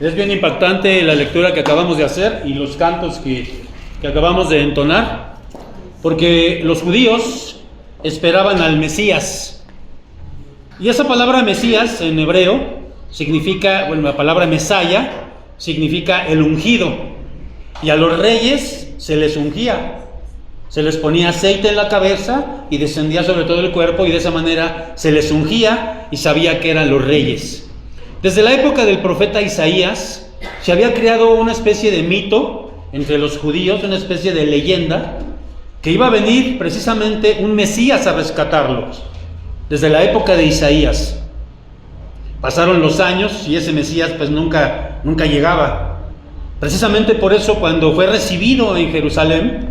Es bien impactante la lectura que acabamos de hacer y los cantos que acabamos de entonar, porque los judíos esperaban al Mesías. Y esa palabra Mesías en hebreo significa, bueno, la palabra Mesaya significa el ungido. Y a los reyes se les ungía, se les ponía aceite en la cabeza y descendía sobre todo el cuerpo, y de esa manera se les ungía y sabía que eran los reyes. Desde la época del profeta Isaías se había creado una especie de mito entre los judíos, una especie de leyenda, que iba a venir precisamente un Mesías a rescatarlos. Desde la época de Isaías pasaron los años y ese Mesías pues nunca llegaba. Precisamente por eso, cuando fue recibido en Jerusalén,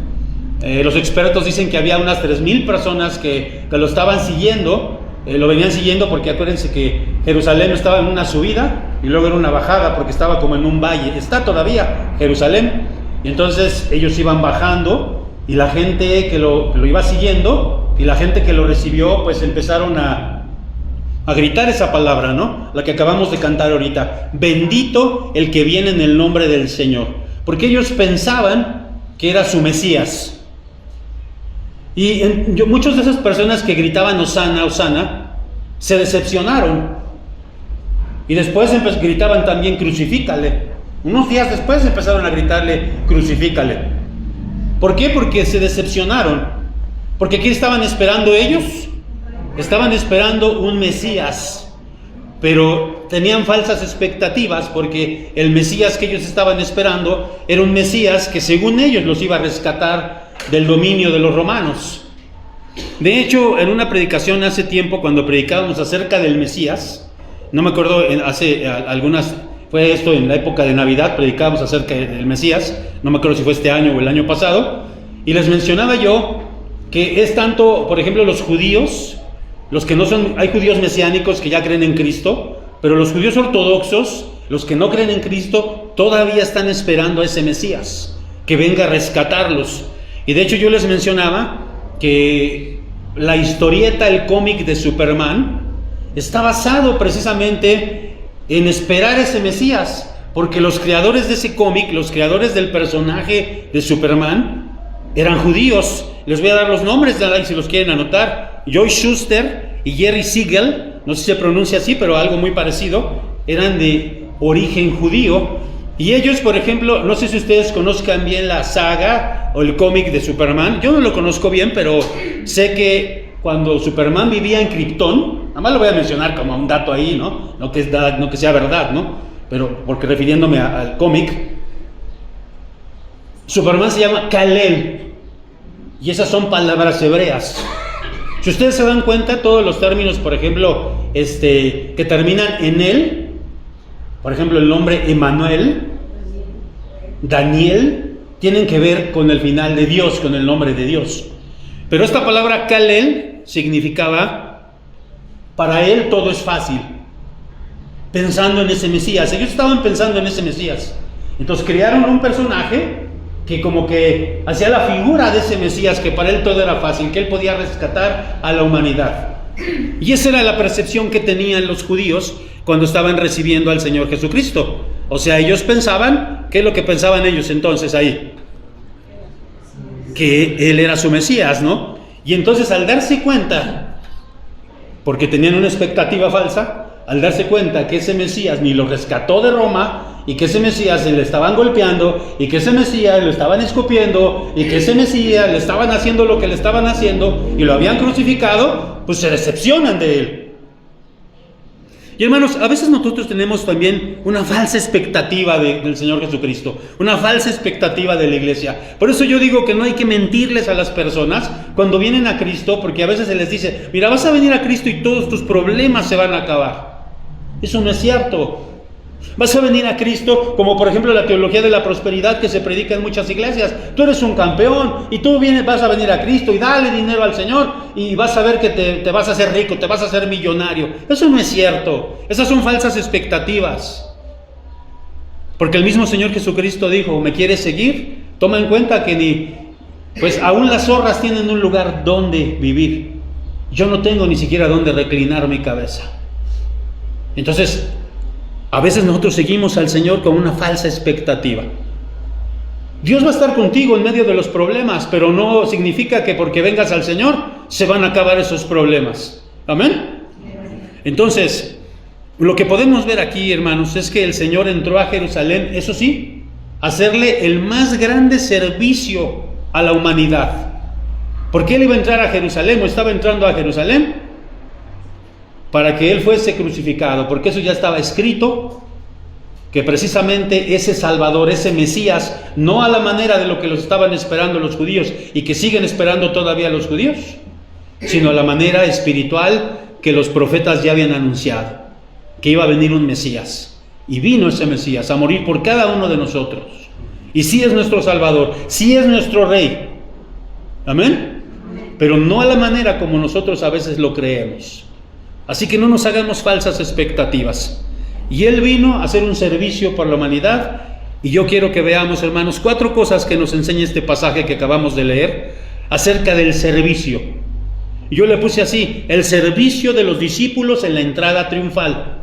los expertos dicen que había unas 3,000 personas que lo estaban siguiendo. Lo venían siguiendo porque acuérdense que Jerusalén estaba en una subida y luego en una bajada, porque estaba como en un valle. Está todavía Jerusalén, y entonces ellos iban bajando, y la gente que lo iba siguiendo y la gente que lo recibió pues empezaron a gritar esa palabra, ¿no? La que acabamos de cantar ahorita: bendito el que viene en el nombre del Señor, porque ellos pensaban que era su Mesías. Y muchas de esas personas que gritaban Hosana, Hosana, se decepcionaron. Y después gritaban también crucifícale. Unos días después empezaron a gritarle crucifícale. ¿Por qué? Porque se decepcionaron. Porque ¿qué estaban esperando ellos? Estaban esperando un Mesías, pero tenían falsas expectativas, porque el Mesías que ellos estaban esperando era un Mesías que según ellos los iba a rescatar del dominio de los romanos. De hecho, en una predicación hace tiempo, cuando predicábamos acerca del Mesías, no me acuerdo, fue esto en la época de Navidad, predicábamos acerca del Mesías, no me acuerdo si fue este año o el año pasado, y les mencionaba yo que es tanto, por ejemplo, los judíos, los que no son, hay judíos mesiánicos que ya creen en Cristo, pero los judíos ortodoxos, los que no creen en Cristo, todavía están esperando a ese Mesías, que venga a rescatarlos. Y de hecho yo les mencionaba que la historieta, el cómic de Superman, está basado precisamente en esperar ese Mesías, porque los creadores de ese cómic, los creadores del personaje de Superman, eran judíos. Les voy a dar los nombres de ahí si los quieren anotar. Joe Shuster y Jerry Siegel, no sé si se pronuncia así, pero algo muy parecido, eran de origen judío. Y ellos, por ejemplo, no sé si ustedes conozcan bien la saga o el cómic de Superman. Yo no lo conozco bien, pero sé que cuando Superman vivía en Krypton, nada más lo voy a mencionar como un dato ahí, ¿no? No que sea verdad, ¿no? Pero porque refiriéndome al cómic, Superman se llama Kal-El, y esas son palabras hebreas. Si ustedes se dan cuenta, todos los términos, por ejemplo, que terminan en él, por ejemplo, el nombre Emanuel, Daniel, tienen que ver con el final de Dios, con el nombre de Dios. Pero esta palabra Kal-El significaba, para él todo es fácil, pensando en ese Mesías. Ellos estaban pensando en ese Mesías. Entonces crearon un personaje que como que hacía la figura de ese Mesías, que para él todo era fácil, que él podía rescatar a la humanidad. Y esa era la percepción que tenían los judíos cuando estaban recibiendo al Señor Jesucristo. O sea, ellos pensaban, ¿qué es lo que pensaban ellos entonces ahí? Que Él era su Mesías, ¿no? Y entonces al darse cuenta, porque tenían una expectativa falsa, al darse cuenta que ese Mesías ni lo rescató de Roma, y que ese Mesías se le estaban golpeando, y que ese Mesías lo estaban escupiendo, y que ese Mesías le estaban haciendo lo que le estaban haciendo, y lo habían crucificado, pues se decepcionan de Él. Y hermanos, a veces nosotros tenemos también una falsa expectativa del Señor Jesucristo, una falsa expectativa de la iglesia. Por eso yo digo que no hay que mentirles a las personas cuando vienen a Cristo, porque a veces se les dice, mira, vas a venir a Cristo y todos tus problemas se van a acabar. Eso no es cierto. Vas a venir a Cristo, como por ejemplo la teología de la prosperidad que se predica en muchas iglesias. Tú eres un campeón y tú vas a venir a Cristo y dale dinero al Señor y vas a ver que te vas a hacer rico, te vas a hacer millonario. Eso no es cierto. Esas son falsas expectativas. Porque el mismo Señor Jesucristo dijo, ¿me quieres seguir? Toma en cuenta que pues aún las zorras tienen un lugar donde vivir. Yo no tengo ni siquiera donde reclinar mi cabeza. Entonces, A veces nosotros seguimos al Señor con una falsa expectativa. Dios va a estar contigo en medio de los problemas, pero no significa que porque vengas al Señor se van a acabar esos problemas. ¿Amén? Entonces, lo que podemos ver aquí, hermanos, es que el Señor entró a Jerusalén, eso sí, a hacerle el más grande servicio a la humanidad. ¿Por qué Él iba a entrar a Jerusalén o estaba entrando a Jerusalén? Para que Él fuese crucificado, porque eso ya estaba escrito, que precisamente ese Salvador, ese Mesías, no a la manera de lo que los estaban esperando los judíos y que siguen esperando todavía los judíos, sino a la manera espiritual que los profetas ya habían anunciado, que iba a venir un Mesías. Y vino ese Mesías a morir por cada uno de nosotros. Y sí es nuestro Salvador, sí es nuestro Rey. Amén. Pero no a la manera como nosotros a veces lo creemos. Así que no nos hagamos falsas expectativas. Y Él vino a hacer un servicio por la humanidad. Y yo quiero que veamos, hermanos, 4 cosas que nos enseña este pasaje que acabamos de leer acerca del servicio. Yo le puse así: el servicio de los discípulos en la entrada triunfal.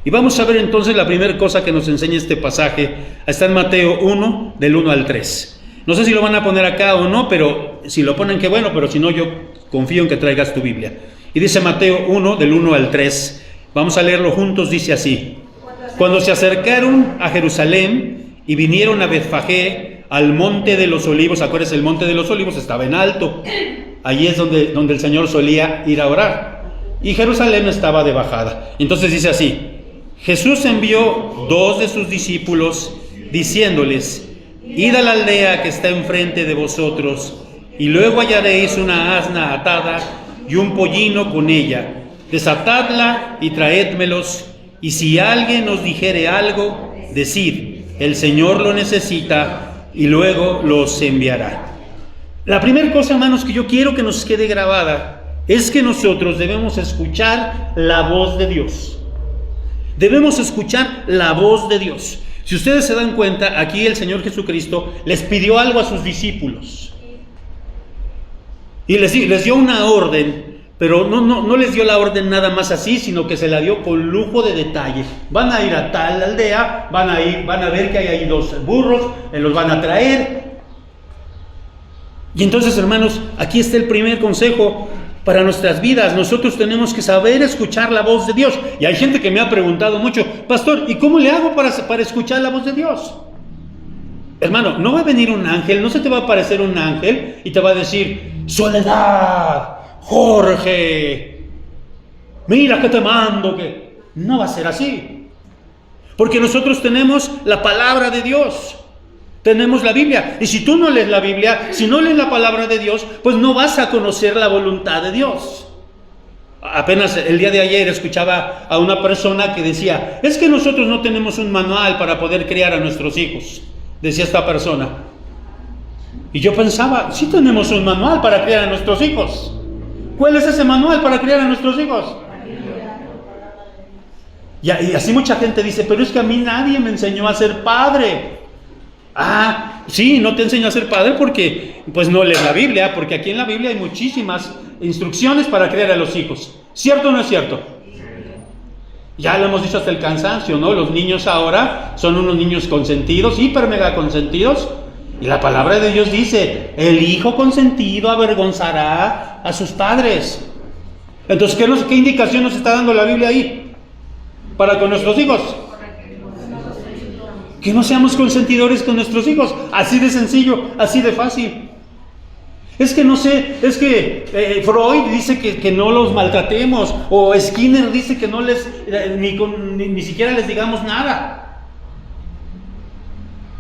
Y vamos a ver entonces la primera cosa que nos enseña este pasaje. Está en Mateo 1, del 1 al 3. No sé si lo van a poner acá o no, pero si lo ponen, qué bueno, pero si no, yo confío en que traigas tu Biblia. Y dice Mateo 1, del 1 al 3. Vamos a leerlo juntos, dice así: Cuando se acercaron a Jerusalén y vinieron a Betfagé, al monte de los olivos. Acuérdense, el monte de los olivos estaba en alto. Allí es donde el Señor solía ir a orar. Y Jerusalén estaba de bajada. Entonces dice así: Jesús envió 2 de sus discípulos, diciéndoles: Id a la aldea que está enfrente de vosotros, y luego hallaréis una asna atada y un pollino con ella. Desatadla y traédmelos. Y si alguien os dijere algo, decid: el Señor lo necesita, y luego los enviará. La primera cosa, hermanos, que yo quiero que nos quede grabada es que nosotros debemos escuchar la voz de Dios. Debemos escuchar la voz de Dios. Si ustedes se dan cuenta, aquí el Señor Jesucristo les pidió algo a sus discípulos. Y les dio una orden, pero no les dio la orden nada más así, sino que se la dio con lujo de detalle. Van a ir a tal aldea, van a ver que hay ahí 2 burros, los van a traer. Y entonces, hermanos, aquí está el primer consejo para nuestras vidas. Nosotros tenemos que saber escuchar la voz de Dios. Y hay gente que me ha preguntado mucho: pastor, ¿y cómo le hago para escuchar la voz de Dios? Hermano, no va a venir un ángel, no se te va a aparecer un ángel y te va a decir: Soledad, Jorge, mira que te mando, que no va a ser así. Porque nosotros tenemos la palabra de Dios. Tenemos la Biblia. Y si tú no lees la Biblia, si no lees la palabra de Dios, pues no vas a conocer la voluntad de Dios. Apenas el día de ayer escuchaba a una persona que decía: es que nosotros no tenemos un manual para poder criar a nuestros hijos. Decía esta persona. Y yo pensaba: sí tenemos un manual para criar a nuestros hijos. ¿Cuál es ese manual para criar a nuestros hijos? Y así mucha gente dice: pero es que a mí nadie me enseñó a ser padre. Ah, sí, no te enseño a ser padre porque pues no lees la Biblia, porque aquí en la Biblia hay muchísimas instrucciones para criar a los hijos. ¿Cierto o no es cierto? Ya lo hemos dicho hasta el cansancio, ¿no? Los niños ahora son unos niños consentidos, hiper mega consentidos, y la palabra de Dios dice: el hijo consentido avergonzará a sus padres. Entonces, ¿qué indicación nos está dando la Biblia ahí para con nuestros hijos? Que no seamos consentidores con nuestros hijos. Así de sencillo, así de fácil. Es que no sé, es que Freud dice que no los maltratemos, o Skinner dice que no les ni siquiera les digamos nada.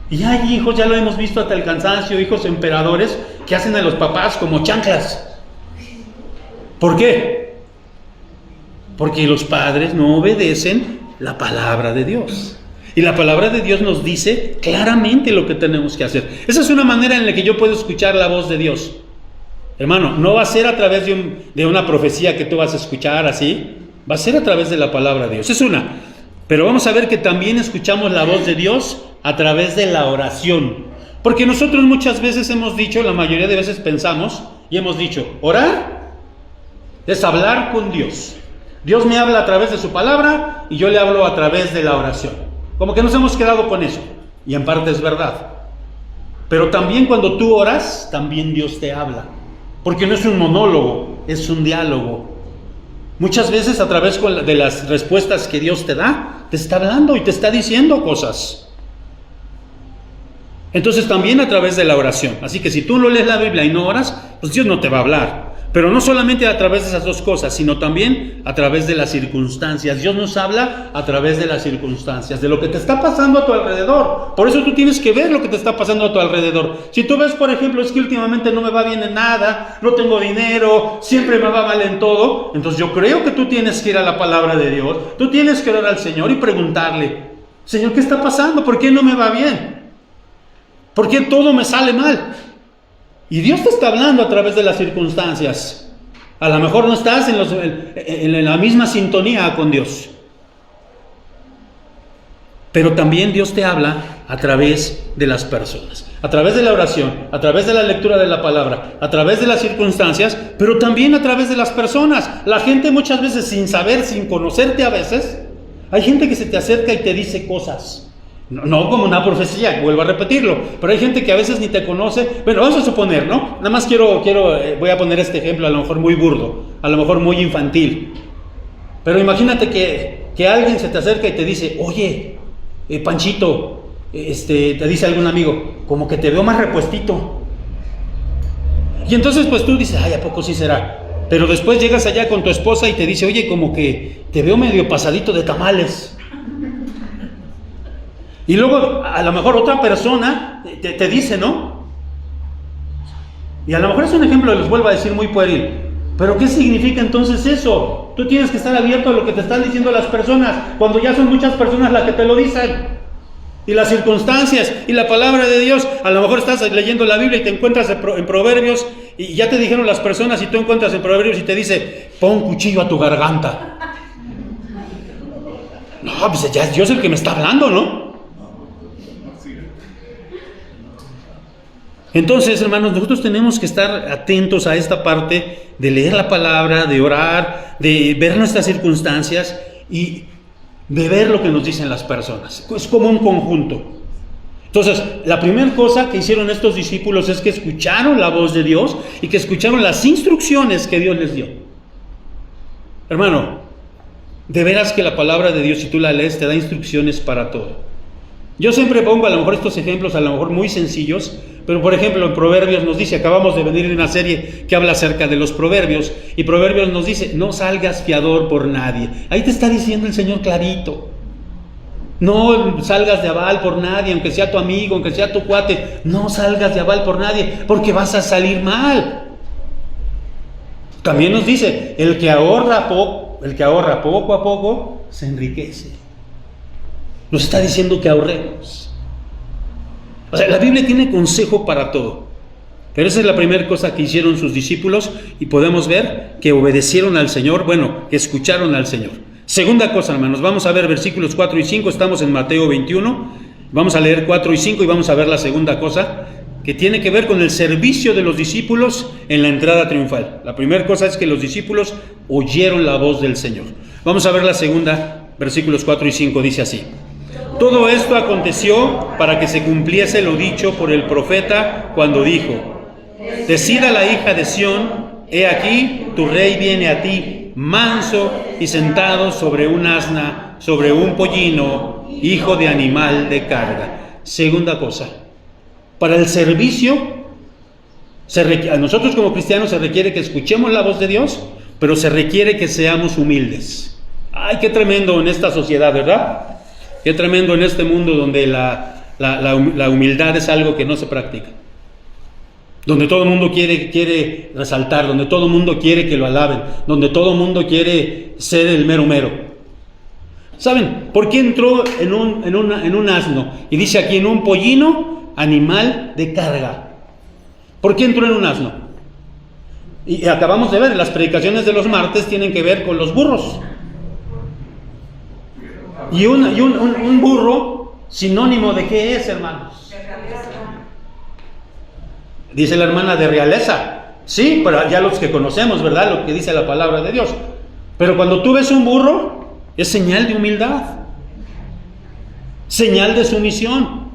Y hay hijos, ya lo hemos visto hasta el cansancio, hijos emperadores que hacen a los papás como chanclas. ¿Por qué? Porque los padres no obedecen la palabra de Dios. Y la palabra de Dios nos dice claramente lo que tenemos que hacer. Esa es una manera en la que yo puedo escuchar la voz de Dios. Hermano, no va a ser a través de una profecía que tú vas a escuchar así. Va a ser a través de la palabra de Dios. Es una. Pero vamos a ver que también escuchamos la voz de Dios a través de la oración. Porque nosotros muchas veces hemos dicho, la mayoría de veces pensamos y hemos dicho: orar es hablar con Dios. Dios me habla a través de su palabra y yo le hablo a través de la oración. Como que nos hemos quedado con eso. Y en parte es verdad. Pero también cuando tú oras, también Dios te habla. Porque no es un monólogo, es un diálogo. Muchas veces a través de las respuestas que Dios te da, te está hablando y te está diciendo cosas. Entonces también a través de la oración. Así que si tú no lees la Biblia y no oras, pues Dios no te va a hablar. Pero no solamente a través de esas dos cosas, sino también a través de las circunstancias. Dios nos habla a través de las circunstancias, de lo que te está pasando a tu alrededor. Por eso tú tienes que ver lo que te está pasando a tu alrededor. Si tú ves, por ejemplo, es que últimamente no me va bien en nada, no tengo dinero, siempre me va mal en todo, entonces yo creo que tú tienes que ir a la palabra de Dios, tú tienes que orar al Señor y preguntarle: Señor, ¿qué está pasando? ¿Por qué no me va bien? ¿Por qué todo me sale mal? Y Dios te está hablando a través de las circunstancias. A lo mejor no estás en la misma sintonía con Dios. Pero también Dios te habla a través de las personas. A través de la oración, a través de la lectura de la palabra, a través de las circunstancias, pero también a través de las personas. La gente muchas veces sin saber, sin conocerte a veces, hay gente que se te acerca y te dice cosas. No como una profecía, vuelvo a repetirlo, pero hay gente que a veces ni te conoce. Bueno, vamos a suponer, ¿no? Nada más voy a poner este ejemplo, a lo mejor muy burdo, a lo mejor muy infantil. Pero imagínate que alguien se te acerca y te dice: oye, Panchito, te dice algún amigo, como que te veo más repuestito. Y entonces pues tú dices: ay, ¿a poco sí será? Pero después llegas allá con tu esposa y te dice: oye, como que te veo medio pasadito de tamales. Y luego a lo mejor otra persona te dice, ¿no? Y a lo mejor es un ejemplo, les vuelvo a decir, muy pueril. Pero ¿qué significa entonces eso? Tú tienes que estar abierto a lo que te están diciendo las personas, cuando ya son muchas personas las que te lo dicen. Y las circunstancias y la palabra de Dios. A lo mejor estás leyendo la Biblia y te encuentras en Proverbios, y ya te dijeron las personas, y tú encuentras en Proverbios y te dice: pon cuchillo a tu garganta. No, pues ya es Dios el que me está hablando, ¿no? Entonces, hermanos, nosotros tenemos que estar atentos a esta parte de leer la palabra, de orar, de ver nuestras circunstancias y de ver lo que nos dicen las personas. Es como un conjunto. Entonces, la primera cosa que hicieron estos discípulos es que escucharon la voz de Dios y que escucharon las instrucciones que Dios les dio. Hermano, de veras que la palabra de Dios, si tú la lees, te da instrucciones para todo. Yo siempre pongo a lo mejor estos ejemplos, a lo mejor muy sencillos, pero por ejemplo en Proverbios nos dice, acabamos de venir de una serie que habla acerca de los Proverbios, y Proverbios nos dice: no salgas fiador por nadie. Ahí te está diciendo el Señor clarito: no salgas de aval por nadie, aunque sea tu amigo, aunque sea tu cuate, no salgas de aval por nadie, porque vas a salir mal. También nos dice: el que ahorra poco a poco, se enriquece. Nos está diciendo que ahorremos. O sea, la Biblia tiene consejo para todo. Pero esa es la primera cosa que hicieron sus discípulos, y podemos ver que obedecieron al Señor, que escucharon al Señor. Segunda cosa, hermanos, vamos a ver versículos 4 y 5, estamos en Mateo 21, vamos a leer 4 y 5 y vamos a ver la segunda cosa, que tiene que ver con el servicio de los discípulos en la entrada triunfal. La primera cosa es que los discípulos oyeron la voz del Señor. Vamos a ver la segunda, versículos 4 y 5, dice así: todo esto aconteció para que se cumpliese lo dicho por el profeta cuando dijo: decida la hija de Sión, he aquí tu rey viene a ti, manso y sentado sobre un asna, sobre un pollino, hijo de animal de carga. Segunda cosa, para el servicio, a nosotros como cristianos se requiere que escuchemos la voz de Dios, pero se requiere que seamos humildes. Ay, qué tremendo en esta sociedad, ¿verdad? Qué tremendo en este mundo donde la humildad es algo que no se practica. Donde todo el mundo quiere resaltar, donde todo el mundo quiere que lo alaben, donde todo el mundo quiere ser el mero mero. ¿Saben por qué entró en un asno? Y dice aquí: en un pollino, animal de carga. ¿Por qué entró en un asno? Y acabamos de ver, las predicaciones de los martes tienen que ver con los burros. Y un burro, sinónimo de qué es, hermanos? Dice la hermana, de realeza. Sí, pero ya los que conocemos, ¿verdad? Lo que dice la palabra de Dios. Pero cuando tú ves un burro, es señal de humildad, señal de sumisión.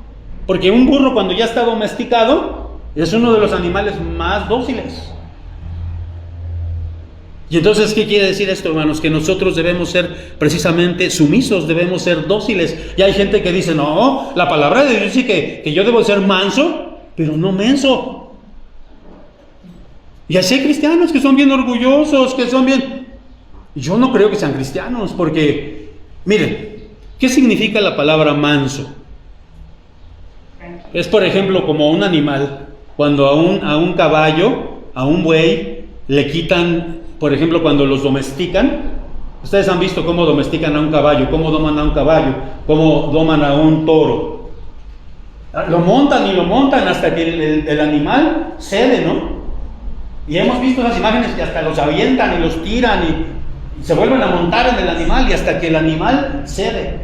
Porque un burro, cuando ya está domesticado, es uno de los animales más dóciles. Y entonces, ¿qué quiere decir esto, hermanos? Que nosotros debemos ser precisamente sumisos, debemos ser dóciles. Y hay gente que dice, no, la palabra de Dios dice que yo debo ser manso, pero no menso. Y así hay cristianos que son bien orgullosos, que son bien... Yo no creo que sean cristianos, porque, miren, ¿qué significa la palabra manso? Es, por ejemplo, como un animal, cuando a un caballo, a un buey, le quitan, por ejemplo, cuando los domestican. Ustedes han visto cómo domestican a un caballo, cómo doman a un caballo, cómo doman a un toro. Lo montan y lo montan hasta que el animal cede, ¿no? Y hemos visto esas imágenes que hasta los avientan y los tiran y se vuelven a montar en el animal y hasta que el animal cede.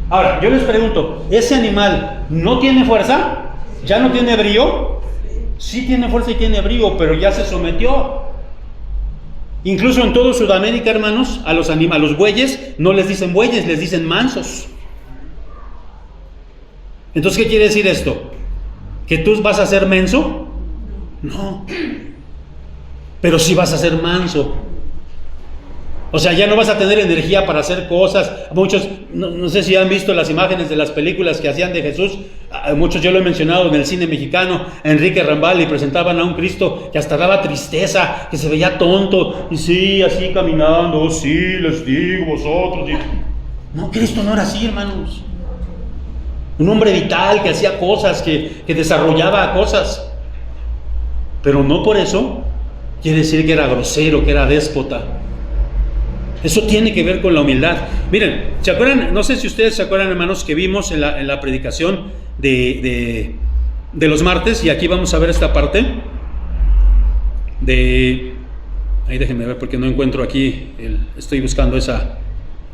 Ahora, yo les pregunto, ¿ese animal no tiene fuerza? ¿Ya no tiene brío? Sí tiene fuerza y tiene brío, pero ya se sometió. Incluso en todo Sudamérica, hermanos, a los bueyes no les dicen bueyes, les dicen mansos. Entonces, ¿qué quiere decir esto? ¿Que tú vas a ser menso? No. Pero sí vas a ser manso. O sea, ya no vas a tener energía para hacer cosas. Muchos, no sé si han visto las imágenes de las películas que hacían de Jesús. Muchos, yo lo he mencionado en el cine mexicano. Enrique Rambal, y presentaban a un Cristo que hasta daba tristeza, que se veía tonto. Y sí, así caminando, sí, les digo vosotros. No, Cristo no era así, hermanos. Un hombre vital que hacía cosas, que desarrollaba cosas. Pero no por eso quiere decir que era grosero, que era déspota. Eso tiene que ver con la humildad. Miren, ¿se acuerdan? No sé si ustedes se acuerdan, hermanos, que vimos en la predicación de los martes, y aquí vamos a ver esta parte de... Ahí déjenme ver porque no encuentro aquí, estoy buscando esa,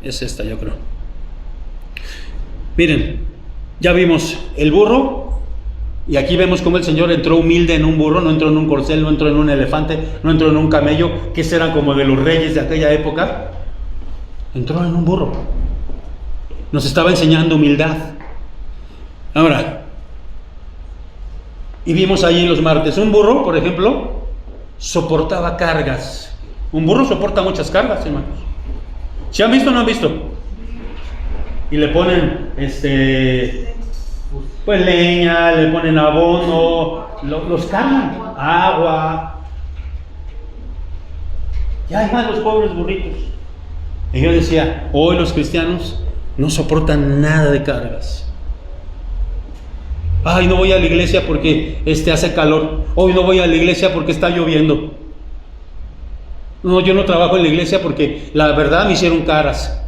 es esta yo creo. Miren, ya vimos el burro, y aquí vemos cómo el Señor entró humilde en un burro, no entró en un corcel, no entró en un elefante, no entró en un camello, que eran como de los reyes de aquella época. Entró en un burro. Nos estaba enseñando humildad. Ahora, y vimos ahí en los martes, un burro, por ejemplo, soportaba cargas. Un burro soporta muchas cargas, hermanos. ¿Se han visto o no han visto? Y le ponen, pues leña, le ponen abono, los cargan, agua. Ya hay más los pobres burritos. Y yo decía, hoy los cristianos no soportan nada de cargas. Ay, no voy a la iglesia porque hace calor. Hoy no voy a la iglesia porque está lloviendo. No, yo no trabajo en la iglesia porque la verdad me hicieron caras.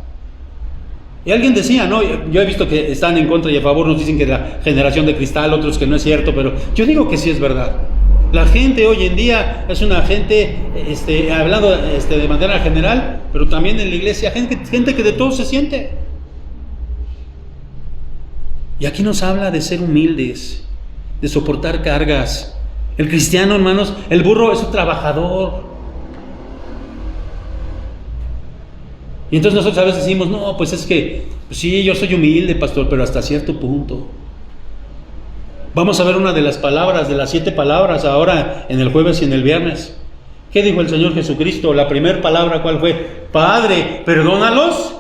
Y alguien decía, no, yo he visto que están en contra y a favor, nos dicen que la generación de cristal, otros que no es cierto, pero yo digo que sí es verdad. La gente hoy en día es una gente, hablando de manera general, pero también en la iglesia, gente que de todo se siente. Y aquí nos habla de ser humildes, de soportar cargas. El cristiano, hermanos, el burro es un trabajador. Y entonces nosotros a veces decimos, no, pues es que, pues sí, yo soy humilde, pastor, pero hasta cierto punto. Vamos a ver una de las palabras, de las 7 palabras, ahora en el jueves y en el viernes. ¿Qué dijo el Señor Jesucristo? La primera palabra, ¿cuál fue? Padre, perdónalos.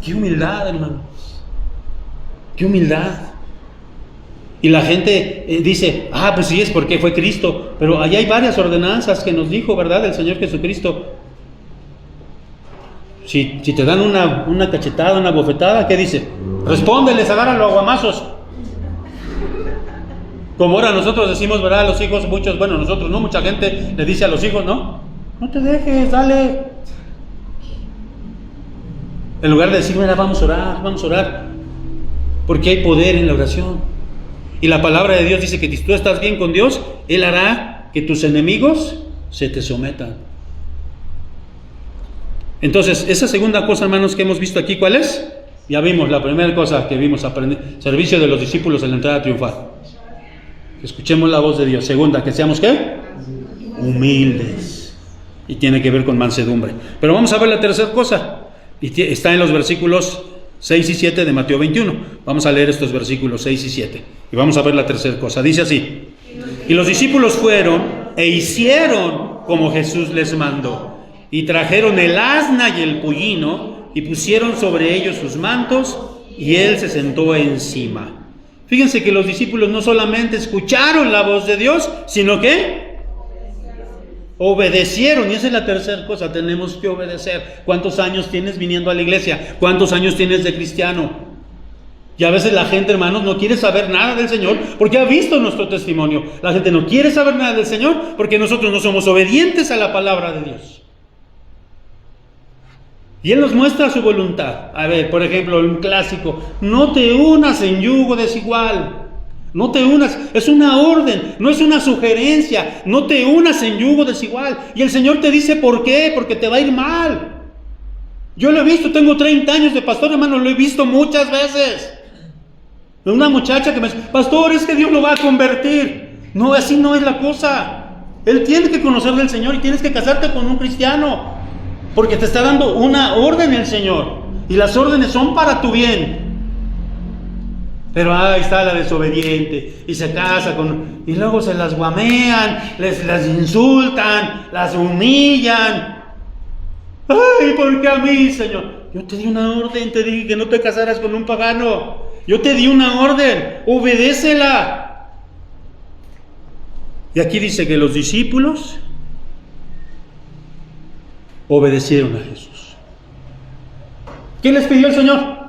¡Qué humildad, hermanos! ¡Qué humildad! Y la gente dice, pues sí, es porque fue Cristo. Pero allá hay varias ordenanzas que nos dijo, ¿verdad? El Señor Jesucristo. Si te dan una cachetada, una bofetada, ¿qué dice? Respóndeles, agárralo a guamazos. Como ahora nosotros decimos, ¿verdad? A los hijos, nosotros no, mucha gente le dice a los hijos, no te dejes, dale. En lugar de decir, mira, vamos a orar. Porque hay poder en la oración. Y la palabra de Dios dice que si tú estás bien con Dios, Él hará que tus enemigos se te sometan. Entonces, esa segunda cosa, hermanos, que hemos visto aquí, ¿cuál es? Ya vimos, la primera cosa que vimos, aprender, servicio de los discípulos en la entrada triunfal. Que escuchemos la voz de Dios. Segunda, que seamos, ¿qué? Humildes. y tiene que ver con mansedumbre. Pero vamos a ver la tercera cosa, y está en los versículos 6 y 7 de Mateo 21. Vamos a leer estos versículos 6 y 7 y vamos a ver la tercera cosa. Dice así: y los discípulos fueron e hicieron como Jesús les mandó, y trajeron el asna y el pollino, y pusieron sobre ellos sus mantos, y él se sentó encima. Fíjense que los discípulos no solamente escucharon la voz de Dios, sino que obedecieron. Y esa es la tercera cosa, tenemos que obedecer. ¿Cuántos años tienes viniendo a la iglesia? ¿Cuántos años tienes de cristiano? Y a veces la gente, hermanos, no quiere saber nada del Señor porque ha visto nuestro testimonio. La gente no quiere saber nada del Señor porque nosotros no somos obedientes a la palabra de Dios. Y Él nos muestra su voluntad. A ver, por ejemplo, un clásico: no te unas en yugo desigual. No te unas, es una orden, no es una sugerencia. No te unas en yugo desigual. Y el Señor te dice ¿por qué? Porque te va a ir mal. Yo lo he visto, tengo 30 años de pastor, hermano, lo he visto muchas veces. Una muchacha que me dice: pastor, es que Dios lo va a convertir. No, así no es la cosa. Él tiene que conocer del Señor y tienes que casarte con un cristiano. Porque te está dando una orden el Señor. Y las órdenes son para tu bien. Pero ahí está la desobediente. Y se casa con... y luego se las guamean, las insultan, las humillan. Ay, ¿por qué a mí, Señor? Yo te di una orden, te dije que no te casaras con un pagano. Yo te di una orden, obedécela. Y aquí dice que los discípulos obedecieron a Jesús. ¿Qué les pidió el Señor?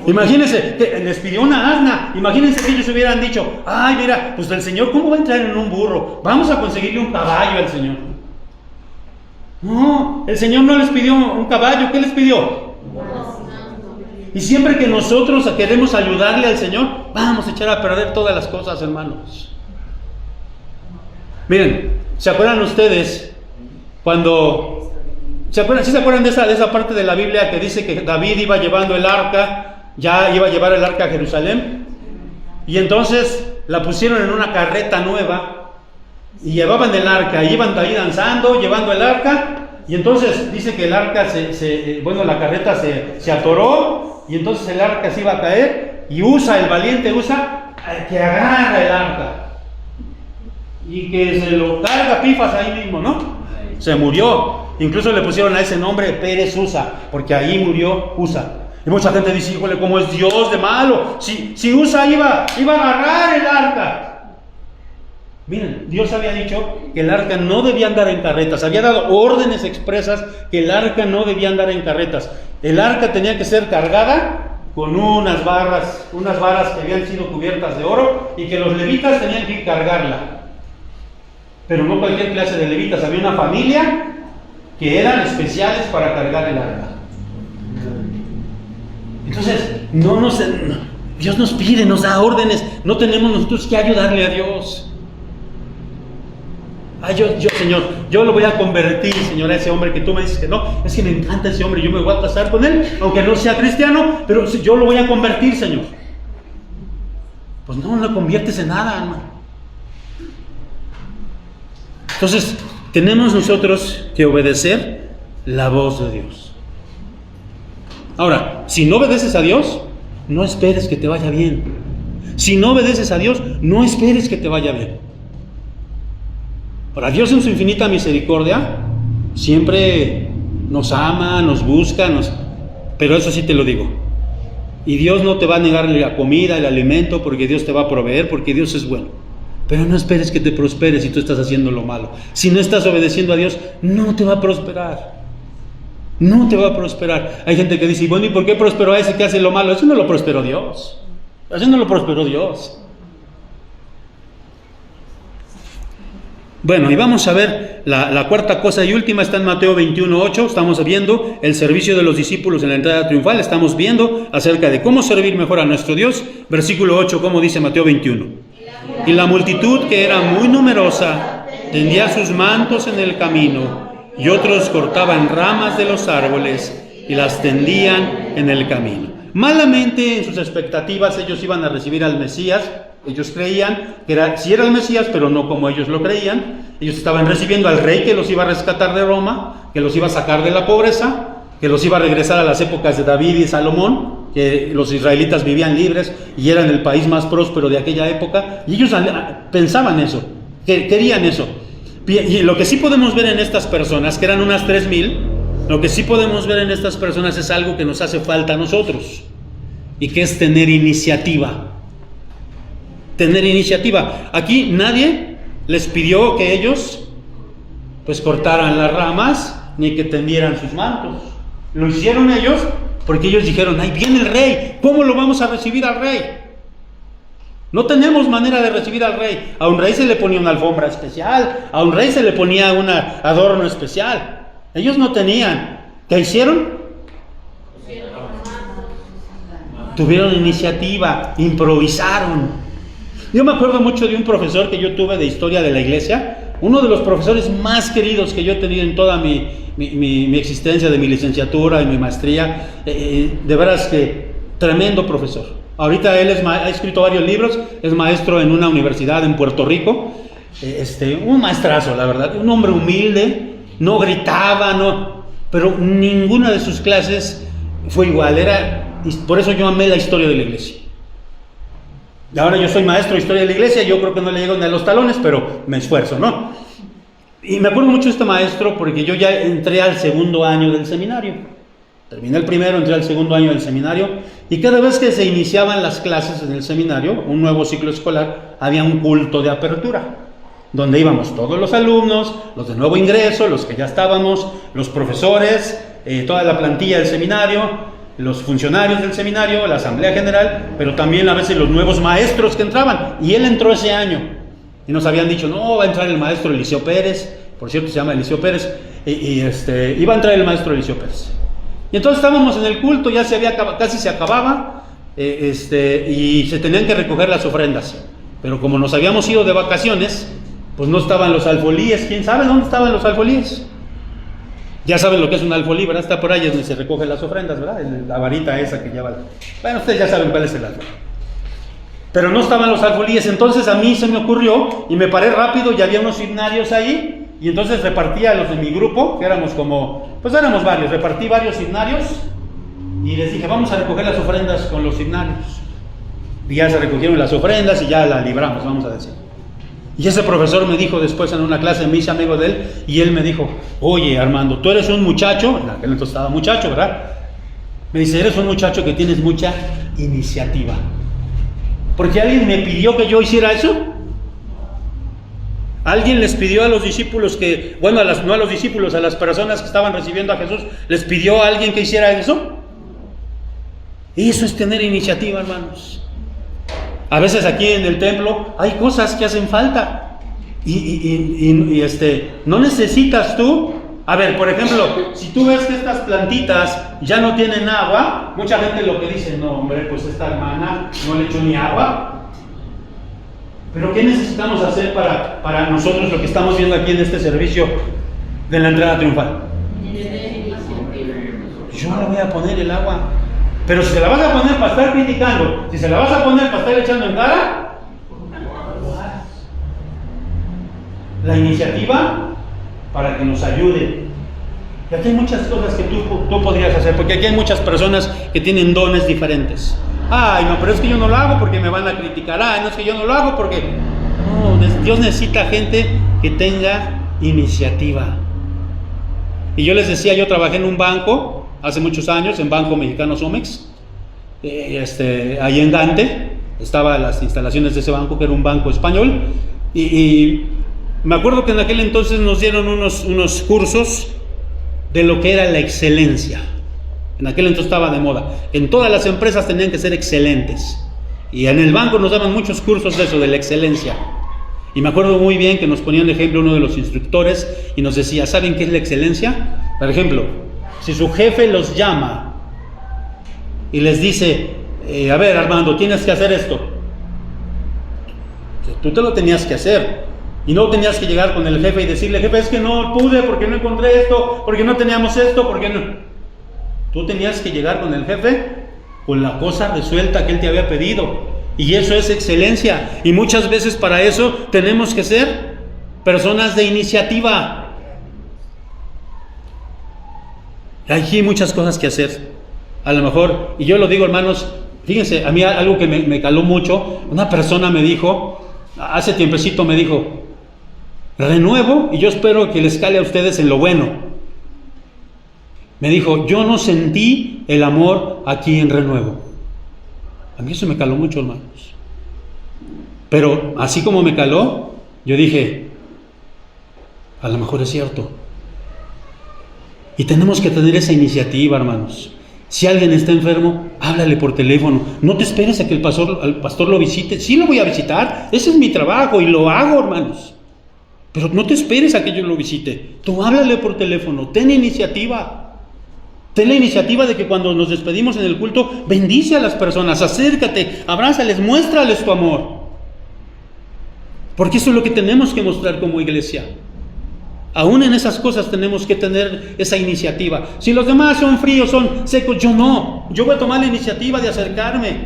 Imagínense, que les pidió una asna. Imagínense que ellos hubieran dicho: ay, mira, pues el Señor, ¿cómo va a entrar en un burro? Vamos a conseguirle un caballo al Señor. No, el Señor no les pidió un caballo. ¿Qué les pidió? Y siempre que nosotros queremos ayudarle al Señor, vamos a echar a perder todas las cosas, hermanos. Miren, ¿se acuerdan ustedes cuando... ¿Sí se acuerdan de esa parte de la Biblia que dice que David iba llevando el arca, ya iba a llevar el arca a Jerusalén? Y entonces la pusieron en una carreta nueva y llevaban el arca, y iban ahí danzando, llevando el arca. Y entonces dice que el arca la carreta se atoró, y entonces el arca se iba a caer, y el valiente Usa, que agarra el arca y que se lo carga pifas ahí mismo, ¿no? Se murió. Incluso le pusieron a ese nombre Pérez Usa, porque ahí murió Usa. Y mucha gente dice: híjole, ¿cómo es Dios de malo? Si Usa iba a agarrar el arca. Miren, Dios había dicho que el arca no debía andar en carretas. Había dado órdenes expresas que el arca no debía andar en carretas. El arca tenía que ser cargada con unas varas que habían sido cubiertas de oro, y que los levitas tenían que cargarla. Pero no cualquier clase de levitas. Había una familia que eran especiales para cargar el arca. Entonces, Dios nos pide, nos da órdenes. No tenemos nosotros que ayudarle a Dios. Señor, yo lo voy a convertir, Señor, a ese hombre que tú me dices que no. Es que me encanta ese hombre, yo me voy a casar con él, aunque no sea cristiano, pero yo lo voy a convertir, Señor. Pues no lo conviertes en nada, hermano. Entonces, tenemos nosotros que obedecer la voz de Dios. Ahora, si no obedeces a Dios, no esperes que te vaya bien. Si no obedeces a Dios, no esperes que te vaya bien. Ahora, Dios en su infinita misericordia siempre nos ama, nos busca, pero eso sí te lo digo. Y Dios no te va a negar la comida, el alimento, porque Dios te va a proveer, porque Dios es bueno. Pero no esperes que te prospere si tú estás haciendo lo malo. Si no estás obedeciendo a Dios, no te va a prosperar. No te va a prosperar. Hay gente que dice: bueno, ¿y por qué prosperó a ese que hace lo malo? Eso no lo prosperó Dios. Eso no lo prosperó Dios. Bueno, y vamos a ver la cuarta cosa y última. Está en Mateo 21:8. Estamos viendo el servicio de los discípulos en la entrada triunfal. Estamos viendo acerca de cómo servir mejor a nuestro Dios. Versículo 8, ¿cómo dice Mateo 21? Y la multitud, que era muy numerosa, tendía sus mantos en el camino, y otros cortaban ramas de los árboles y las tendían en el camino. Malamente, en sus expectativas, ellos iban a recibir al Mesías Ellos creían que sí era el Mesías, pero no como ellos lo creían. Ellos estaban recibiendo al rey que los iba a rescatar de Roma, que los iba a sacar de la pobreza, que los iba a regresar a las épocas de David y Salomón, que los israelitas vivían libres y eran el país más próspero de aquella época. Y ellos pensaban eso, que querían eso. Y lo que sí podemos ver en estas personas, que eran unas 3,000, lo que sí podemos ver en estas personas es algo que nos hace falta a nosotros, y que es tener iniciativa. Tener iniciativa. Aquí nadie les pidió que ellos pues cortaran las ramas, ni que tendieran sus mantos. Lo hicieron ellos porque ellos dijeron: ahí viene el rey, ¿cómo lo vamos a recibir al rey? No tenemos manera de recibir al rey. A un rey se le ponía una alfombra especial, a un rey se le ponía un adorno especial. Ellos no tenían. ¿Qué hicieron? Tuvieron iniciativa, improvisaron. Yo me acuerdo mucho de un profesor que yo tuve de historia de la iglesia, uno de los profesores más queridos que yo he tenido en toda mi existencia, de mi licenciatura y mi maestría. De veras que tremendo profesor. Ahorita él ha escrito varios libros, es maestro en una universidad en Puerto Rico. Un maestrazo, la verdad, un hombre humilde, no gritaba, pero ninguna de sus clases fue igual. Por eso yo amé la historia de la iglesia. Ahora yo soy maestro de historia de la iglesia, yo creo que no le llego ni a los talones, pero me esfuerzo, ¿no? Y me acuerdo mucho de este maestro porque yo ya entré al segundo año del seminario. Terminé el primero, entré al segundo año del seminario, y cada vez que se iniciaban las clases en el seminario, un nuevo ciclo escolar, había un culto de apertura, donde íbamos todos los alumnos, los de nuevo ingreso, los que ya estábamos, los profesores, toda la plantilla del seminario, los funcionarios del seminario, la asamblea general, pero también a veces los nuevos maestros que entraban. Y él entró ese año y nos habían dicho: no, va a entrar el maestro Eliseo Pérez. Por cierto, se llama Eliseo Pérez. Iba a entrar el maestro Eliseo Pérez. Y entonces estábamos en el culto, ya casi se acababa, y se tenían que recoger las ofrendas. Pero como nos habíamos ido de vacaciones, pues no estaban los alfolíes. ¿Quién sabe dónde estaban los alfolíes? Ya saben lo que es un alfolí, ¿verdad? Está por ahí, es donde se recogen las ofrendas, ¿verdad? La varita esa que lleva. Bueno, ustedes ya saben cuál es el alfolí. Pero no estaban los alfolíes. Entonces a mí se me ocurrió, y me paré rápido, y había unos himnarios ahí, y entonces repartí a los de mi grupo, que éramos éramos varios, repartí varios himnarios, y les dije: vamos a recoger las ofrendas con los himnarios. Y ya se recogieron las ofrendas, y ya la libramos, vamos a decir. Y ese profesor me dijo después en una clase, me hice amigo de él, y él me dijo: oye, Armando, tú eres un muchacho, en aquel entonces estaba muchacho, ¿verdad? Me dice: eres un muchacho que tienes mucha iniciativa. Porque alguien me pidió que yo hiciera eso. Alguien les pidió a los discípulos que, bueno, no a los discípulos, a las personas que estaban recibiendo a Jesús, les pidió a alguien que hiciera eso. Y eso es tener iniciativa, hermanos. A veces aquí en el templo hay cosas que hacen falta y no necesitas tú. A ver, por ejemplo, si tú ves que estas plantitas ya no tienen agua, mucha gente lo que dice: no, hombre, pues esta hermana no le echó ni agua. Pero ¿qué necesitamos hacer para nosotros lo que estamos viendo aquí en este servicio de la entrada triunfal? Yo le voy a poner el agua. Pero si se la vas a poner para estar criticando, si se la vas a poner para estar echando en cara, la iniciativa para que nos ayude. Y aquí hay muchas cosas que tú podrías hacer, porque aquí hay muchas personas que tienen dones diferentes. Ay, no, pero es que yo no lo hago porque me van a criticar. Ay, no, es que yo no lo hago porque... No, Dios necesita gente que tenga iniciativa. Y yo les decía, yo trabajé en un banco hace muchos años, en Banco Mexicano Somex, ahí en Gante, estaban las instalaciones de ese banco, que era un banco español, y me acuerdo que en aquel entonces nos dieron unos cursos de lo que era la excelencia. En aquel entonces estaba de moda. En todas las empresas tenían que ser excelentes. Y en el banco nos daban muchos cursos de eso, de la excelencia. Y me acuerdo muy bien que nos ponían de ejemplo uno de los instructores y nos decía: ¿saben qué es la excelencia? Por ejemplo, si su jefe los llama y les dice: a ver, Armando, tienes que hacer esto. Tú te lo tenías que hacer. Y no tenías que llegar con el jefe y decirle: jefe, es que no pude porque no encontré esto, porque no teníamos esto, porque no... Tú tenías que llegar con el jefe con la cosa resuelta que él te había pedido. Y eso es excelencia. Y muchas veces para eso tenemos que ser personas de iniciativa. Hay aquí muchas cosas que hacer. A lo mejor, y yo lo digo, hermanos, fíjense, a mí algo que me caló mucho, una persona me dijo, hace tiempecito me dijo, renuevo y yo espero que les cale a ustedes en lo bueno. Me dijo, yo no sentí el amor aquí en Renuevo. A mí eso me caló mucho, hermanos. Pero así como me caló, yo dije, a lo mejor es cierto. Y tenemos que tener esa iniciativa, hermanos. Si alguien está enfermo, háblale por teléfono. No te esperes a que el pastor lo visite. Sí lo voy a visitar, ese es mi trabajo y lo hago, hermanos. Pero no te esperes a que yo lo visite. Tú háblale por teléfono, ten iniciativa. Ten la iniciativa de que cuando nos despedimos en el culto, bendice a las personas, acércate, abrázales, muéstrales tu amor. Porque eso es lo que tenemos que mostrar como iglesia. Aún en esas cosas tenemos que tener esa iniciativa. Si los demás son fríos, son secos, yo no. Yo voy a tomar la iniciativa de acercarme.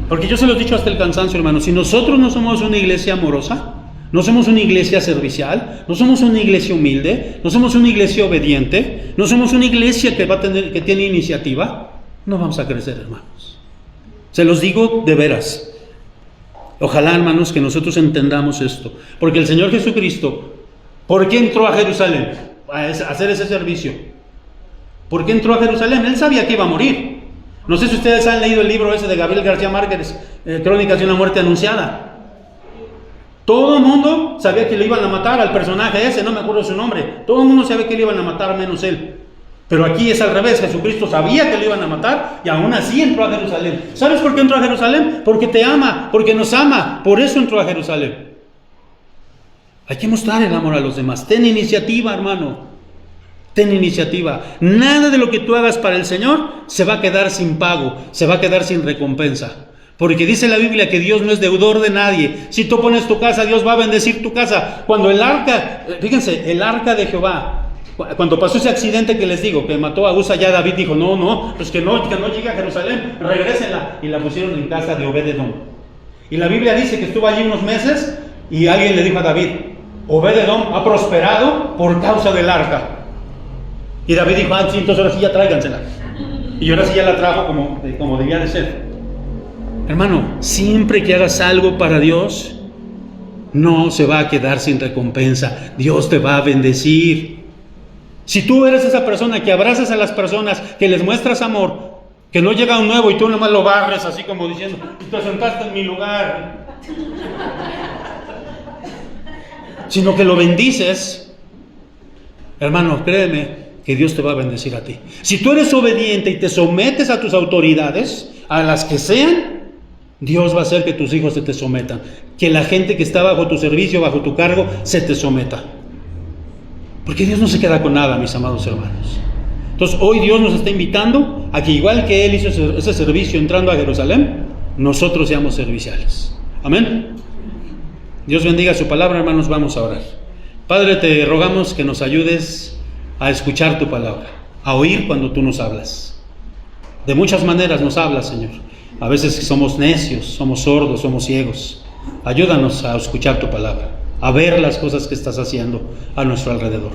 Porque yo se los he dicho hasta el cansancio, hermanos. Si nosotros no somos una iglesia amorosa, no somos una iglesia servicial, no somos una iglesia humilde, no somos una iglesia obediente, no somos una iglesia que tiene iniciativa, no vamos a crecer, hermanos. Se los digo de veras. Ojalá, hermanos, que nosotros entendamos esto. Porque el Señor Jesucristo, ¿por qué entró a Jerusalén? A hacer ese servicio. ¿Por qué entró a Jerusalén? Él sabía que iba a morir. No sé si ustedes han leído el libro ese de Gabriel García Márquez, Crónicas de una muerte anunciada. Todo el mundo sabía que le iban a matar al personaje ese, no me acuerdo su nombre. Todo el mundo sabía que le iban a matar, menos él. Pero aquí es al revés, Jesucristo sabía que le iban a matar y aún así entró a Jerusalén. ¿Sabes por qué entró a Jerusalén? Porque te ama, porque nos ama, por eso entró a Jerusalén. Hay que mostrar el amor a los demás. Ten iniciativa, hermano. Ten iniciativa. Nada de lo que tú hagas para el Señor se va a quedar sin pago, se va a quedar sin recompensa. Porque dice la Biblia que Dios no es deudor de nadie. Si tú pones tu casa, Dios va a bendecir tu casa. Cuando el arca, fíjense, el arca de Jehová, cuando pasó ese accidente que les digo, que mató a Usa, ya David dijo, no, pues que no llegue a Jerusalén, regrésenla. Y la pusieron en casa de Obed-Edom. Y la Biblia dice que estuvo allí unos meses y alguien le dijo a David, Obed-Edom ha prosperado por causa del arca. Y David dijo, sí, entonces ahora sí ya tráigansela. Y ahora sí ya la trajo como debía de ser. Hermano, siempre que hagas algo para Dios, no se va a quedar sin recompensa. Dios te va a bendecir. Si tú eres esa persona que abrazas a las personas, que les muestras amor, que no llega un nuevo y tú nomás lo barres así como diciendo, y te sentaste en mi lugar, sino que lo bendices, hermano, créeme que Dios te va a bendecir a ti. Si tú eres obediente y te sometes a tus autoridades, a las que sean, Dios va a hacer que tus hijos se te sometan, que la gente que está bajo tu servicio, bajo tu cargo, se te someta. Porque Dios no se queda con nada, mis amados hermanos. Entonces hoy Dios nos está invitando a que igual que Él hizo ese servicio entrando a Jerusalén, nosotros seamos serviciales. Amén. Dios bendiga su palabra, hermanos, vamos a orar. Padre, te rogamos que nos ayudes a escuchar tu palabra, a oír cuando tú nos hablas. De muchas maneras nos hablas, Señor. A veces somos necios, somos sordos, somos ciegos. Ayúdanos a escuchar tu palabra, a ver las cosas que estás haciendo a nuestro alrededor.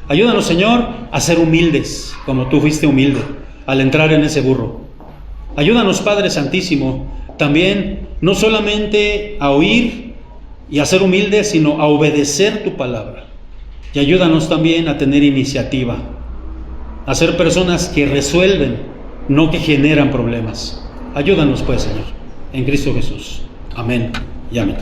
Ayúdanos, Señor, a ser humildes, como tú fuiste humilde al entrar en ese burro. Ayúdanos, Padre Santísimo, también no solamente a oír y a ser humildes, sino a obedecer tu palabra. Y ayúdanos también a tener iniciativa, a ser personas que resuelven, no que generan problemas. Ayúdanos pues, Señor, en Cristo Jesús. Amén y amén.